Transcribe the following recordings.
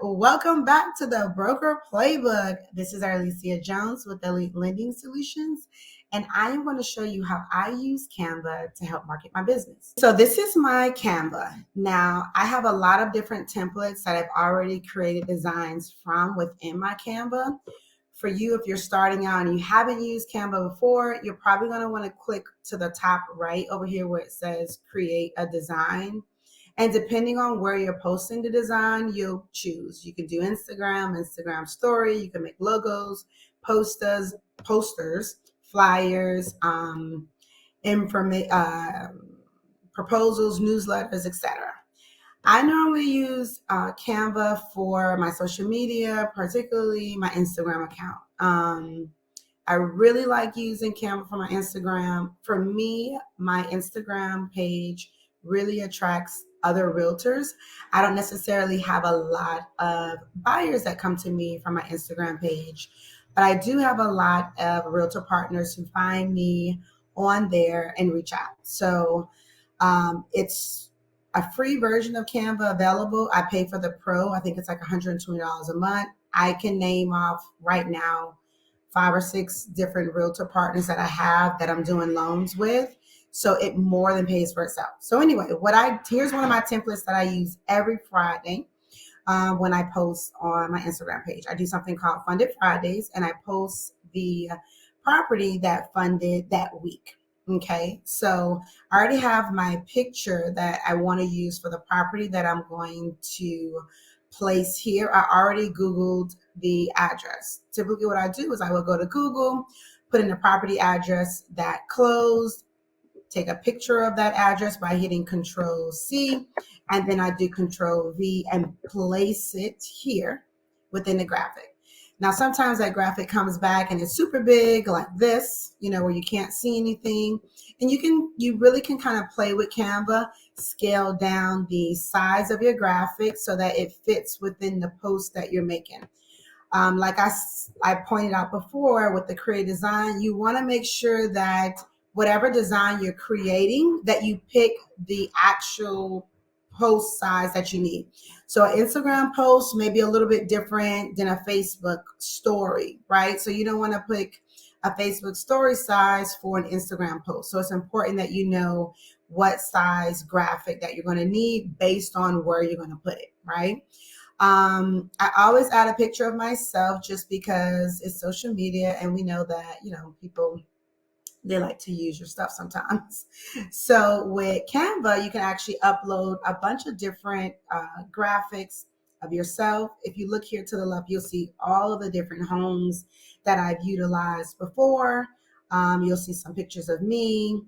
Welcome back to the Broker Playbook. This is Arlicia Jones with Elite Lending Solutions, and I am going to show you how I use Canva to help market my business. So this is my Canva. Now, I have a lot of different templates that I've already created designs from within my Canva. For you, if you're starting out and you haven't used Canva before, you're probably going to want to click to the top right over here where it says create a design. And depending on where you're posting the design, you'll choose. You can do Instagram story. You can make logos, posters, flyers, proposals, newsletters, etc. I normally use Canva for my social media, particularly my Instagram account. I really like using Canva for my Instagram. For me, my Instagram page really attracts other realtors. I don't necessarily have a lot of buyers that come to me from my Instagram page, but I do have a lot of realtor partners who find me on there and reach out. So it's a free version of Canva available. I pay for the pro. I think it's like $120 a month. I can name off right now 5 or 6 different realtor partners that I have that I'm doing loans with. So it more than pays for itself. So anyway, here's one of my templates that I use every Friday when I post on my Instagram page. I do something called Funded Fridays, and I post the property that funded that week. Okay, so I already have my picture that I want to use for the property that I'm going to place here. I already Googled the address. Typically what I do is I will go to Google, put in the property address that closed, take a picture of that address by hitting Control C, and then I do Control V and place it here within the graphic. Now, sometimes that graphic comes back and it's super big like this, where you can't see anything. And you really can kind of play with Canva, scale down the size of your graphic so that it fits within the post that you're making. Like I pointed out before with the create design, you want to make sure that whatever design you're creating, that you pick the actual post size that you need. So an Instagram post may be a little bit different than a Facebook story, right? So you don't want to pick a Facebook story size for an Instagram post. So it's important that you know what size graphic that you're going to need based on where you're going to put it, right? I always add a picture of myself just because it's social media and we know that, people, they like to use your stuff sometimes. So with Canva, you can actually upload a bunch of different graphics of yourself. If you look here to the left, you'll see all of the different homes that I've utilized before. You'll see some pictures of me.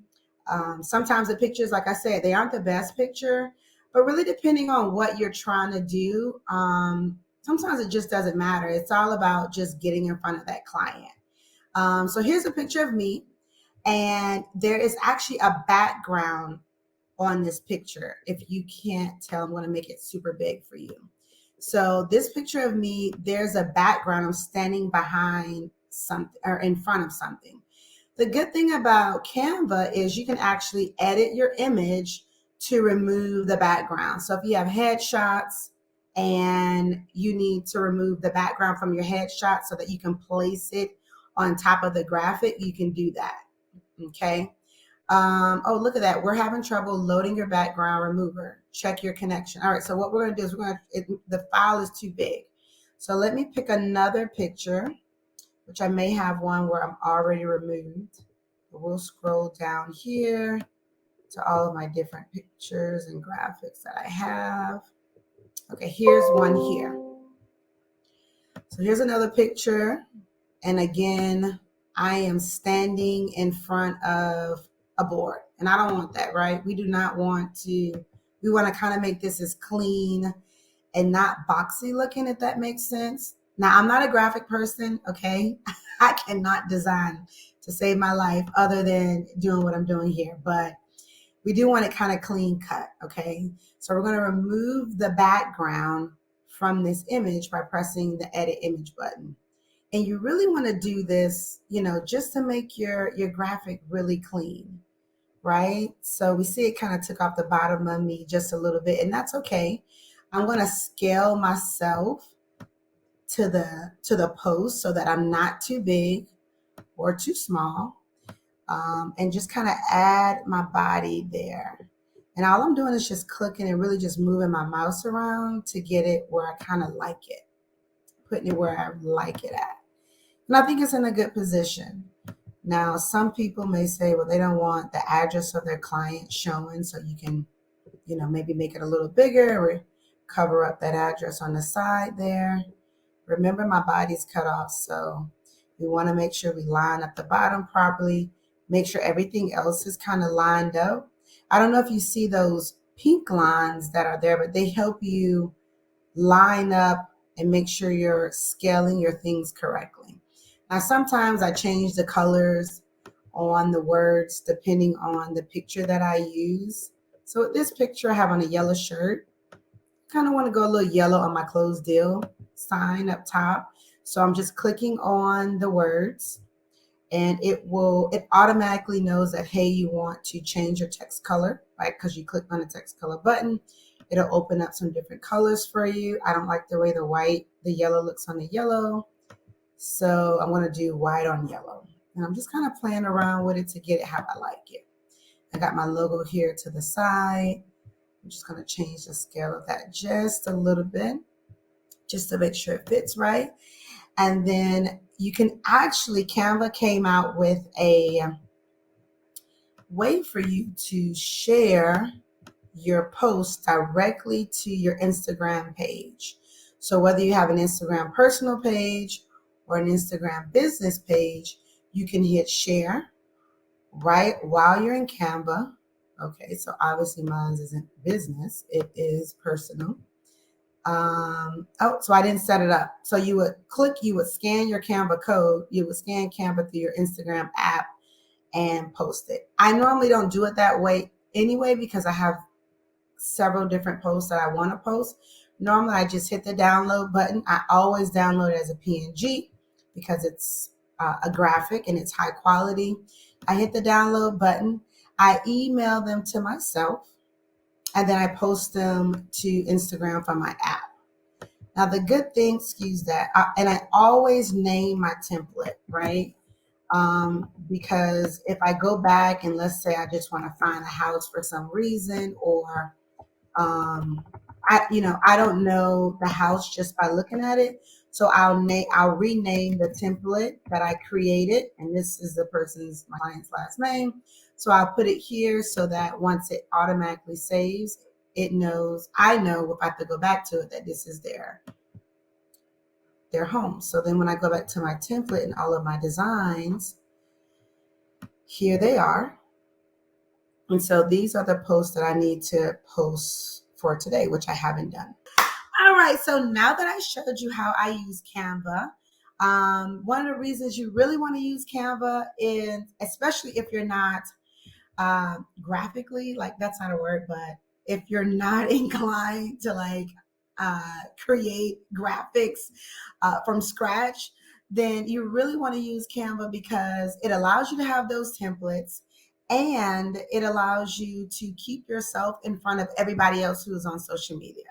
Sometimes the pictures, like I said, they aren't the best picture, but really depending on what you're trying to do, sometimes it just doesn't matter. It's all about just getting in front of that client. So here's a picture of me. And there is actually a background on this picture. If you can't tell, I'm going to make it super big for you. So this picture of me, there's a background. I'm standing behind something or in front of something. The good thing about Canva is you can actually edit your image to remove the background. So if you have headshots and you need to remove the background from your headshot so that you can place it on top of the graphic, you can do that. Okay. Oh, look at that. We're having trouble loading your background remover. Check your connection. All right. So what we're going to do is the file is too big. So let me pick another picture, which I may have one where I'm already removed. We'll scroll down here to all of my different pictures and graphics that I have. Okay. Here's one here. So here's another picture. And again, I am standing in front of a board, and I don't want that, right? We want to kind of make this as clean and not boxy looking, if that makes sense. Now, I'm not a graphic person, okay? I cannot design to save my life other than doing what I'm doing here, but we do want it kind of clean cut, okay? So we're going to remove the background from this image by pressing the edit image button. And you really want to do this, just to make your graphic really clean, right? So we see it kind of took off the bottom of me just a little bit, and that's okay. I'm going to scale myself to the post so that I'm not too big or too small, and just kind of add my body there. And all I'm doing is just clicking and really just moving my mouse around to get it where I kind of like it, putting it where I like it at. And I think it's in a good position. Now, some people may say, well, they don't want the address of their client showing, so you can, maybe make it a little bigger or cover up that address on the side there. Remember, my body's cut off, so we want to make sure we line up the bottom properly, make sure everything else is kind of lined up. I don't know if you see those pink lines that are there, but they help you line up and make sure you're scaling your things correctly. Now, sometimes I change the colors on the words depending on the picture that I use. So with this picture, I have on a yellow shirt. Kind of want to go a little yellow on my closed deal sign up top. So I'm just clicking on the words, and it automatically knows that, hey, you want to change your text color, right? Because you clicked on the text color button. It'll open up some different colors for you. I don't like the way the yellow looks on the yellow. So I'm going to do white on yellow. And I'm just kind of playing around with it to get it how I like it. I got my logo here to the side. I'm just going to change the scale of that just a little bit, just to make sure it fits right. And then you can actually, Canva came out with a way for you to share your post directly to your Instagram page. So whether you have an Instagram personal page or an Instagram business page, you can hit share right while you're in Canva. Okay, so obviously mine isn't business, it is personal. So I didn't set it up. So you would scan your Canva code, you would scan Canva through your Instagram app and post it. I normally don't do it that way anyway, because I have several different posts that I want to post. Normally I just hit the download button. I always download it as a PNG because it's a graphic and it's high quality. I hit the download button. I email them to myself, and then I post them to Instagram from my app. Now, the good thing, and I always name my template, right? Because if I go back and let's say I just want to find a house for some reason, or I don't know the house just by looking at it. So I'll rename the template that I created, and this is my client's last name. So I'll put it here so that once it automatically saves, I know if I have to go back to it that this is their home. So then when I go back to my template and all of my designs, here they are. And so these are the posts that I need to post for today, which I haven't done. All right, so now that I showed you how I use Canva, one of the reasons you really want to use Canva is, especially if you're not graphically, like that's not a word, but if you're not inclined to create graphics from scratch, then you really want to use Canva because it allows you to have those templates, and it allows you to keep yourself in front of everybody else who is on social media.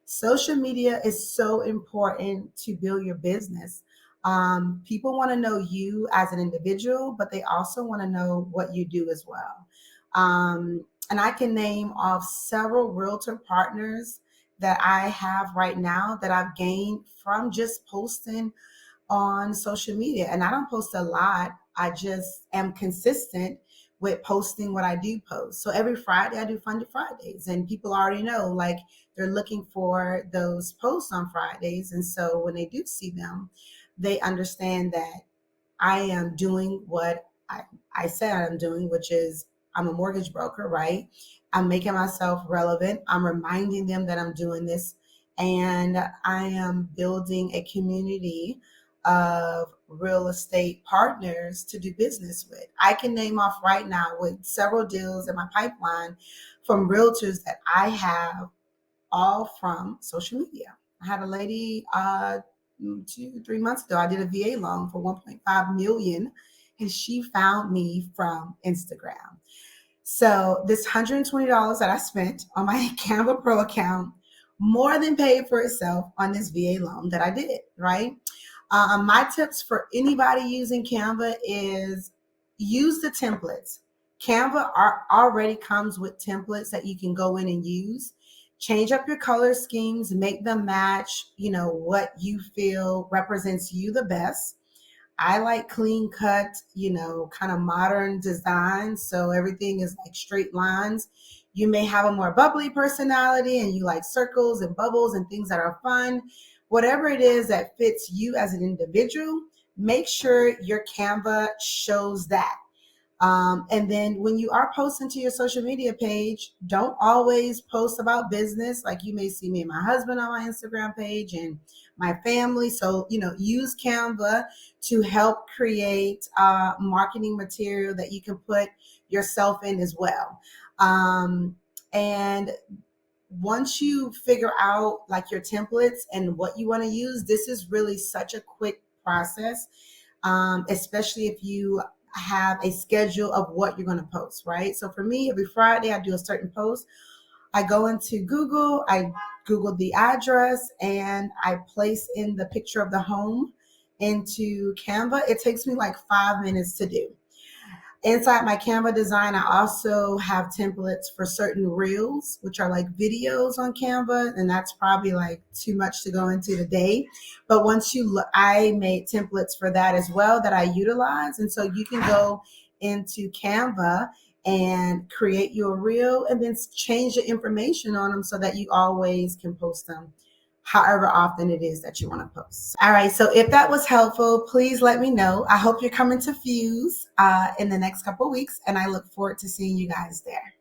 Social media is so important to build your business. People want to know you as an individual, but they also want to know what you do as well. And I can name off several realtor partners that I have right now that I've gained from just posting on social media. And I don't post a lot. I just am consistent with posting what I do post. So every Friday I do Funded Fridays, and people already know, they're looking for those posts on Fridays. And so when they do see them, they understand that I am doing what I said I'm doing, which is I'm a mortgage broker, right? I'm making myself relevant. I'm reminding them that I'm doing this, and I am building a community of real estate partners to do business with. I can name off right now with several deals in my pipeline from realtors that I have, all from social media. I had a lady 2-3 months ago, I did a VA loan for 1.5 million, and she found me from Instagram. So this $120 that I spent on my Canva Pro account more than paid for itself on this VA loan that I did, right? My tips for anybody using Canva is use the templates. Canva already comes with templates that you can go in and use. Change up your color schemes, make them match, what you feel represents you the best. I like clean cut, kind of modern design. So everything is like straight lines. You may have a more bubbly personality and you like circles and bubbles and things that are fun. Whatever it is that fits you as an individual, make sure your Canva shows that. And then when you are posting to your social media page, don't always post about business. Like you may see me and my husband on my Instagram page and my family. So, use Canva to help create marketing material that you can put yourself in as well. And once you figure out like your templates and what you want to use, this is really such a quick process, especially if you have a schedule of what you're going to post, right? So for me, every Friday I do a certain post. I go into Google, I Google the address, and I place in the picture of the home into Canva. It takes me like 5 minutes to do. Inside my Canva design, I also have templates for certain reels, which are like videos on Canva, and that's probably like too much to go into today. But once you look, I made templates for that as well that I utilize, and so you can go into Canva and create your reel and then change the information on them so that you always can post them however often it is that you want to post. All right, so if that was helpful, please let me know. I hope you're coming to Fuse in the next couple of weeks, and I look forward to seeing you guys there.